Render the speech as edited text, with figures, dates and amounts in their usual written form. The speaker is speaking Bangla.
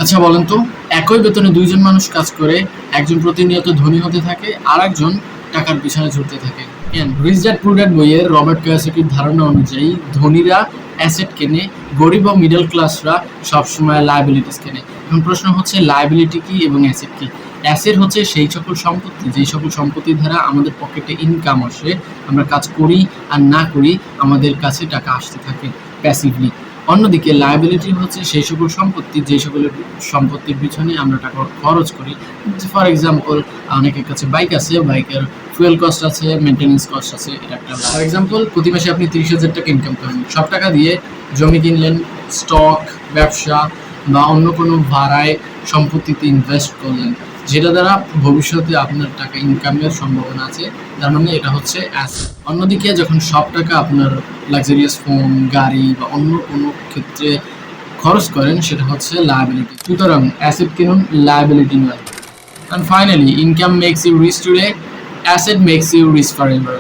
আচ্ছা বলেন তো, একই বেতনে দুইজন মানুষ কাজ করে, একজন প্রতিনিয়ত ধনী হতে থাকে আর একজন টাকার পিছনে ছুটতে থাকে কেন? রিচ ড্যাড পুর ড্যাড বইয়ের রবার্ট কিওসাকির ধারণা অনুযায়ী ধনীরা অ্যাসেট কেনে, গরিব ও মিডল ক্লাসরা সবসময় লায়াবিলিটিস কেনে। এখন প্রশ্ন হচ্ছে লায়াবিলিটি কি এবং অ্যাসেট কি? অ্যাসেট হচ্ছে সেই সকল সম্পত্তি যেই সকল সম্পত্তি দ্বারা আমাদের পকেটে ইনকাম আসে, আমরা কাজ করি আর না করি আমাদের কাছে টাকা আসতে থাকে প্যাসিভলি। অন্যদিকে লায়াবিলিটি হচ্ছে সেই সকল সম্পত্তি যেই সকল সম্পত্তির পিছনে আমরা টাকা খরচ করি। ফর এক্সাম্পল, অনেকের কাছে বাইক আছে, বাইকের ফুয়েল কস্ট আছে, মেনটেন্যান্স কস্ট আছে, এটা একটা। ফর এক্সাম্পল, প্রতি মাসে আপনি 30,000 টাকা ইনকাম করেন, সব টাকা দিয়ে জমি কিনলেন, স্টক, ব্যবসা বা অন্য কোনো ভাড়ায় সম্পত্তিতে ইনভেস্ট করলেন, যেটা দ্বারা ভবিষ্যতে আপনার টাকা ইনকামের সম্ভাবনা আছে, তার মানে এটা হচ্ছে অ্যাসেট। অন্যদিকে যখন সব টাকা আপনার লাক্সারিয়াস ফোন, গাড়ি বা অন্য কোনো ক্ষেত্রে খরচ করেন, সেটা হচ্ছে লায়াবিলিটি। সুতরাং অ্যাসেট কিনুন, লায়াবিলিটি নয়। And finally, income makes you rich today, asset makes you rich forever.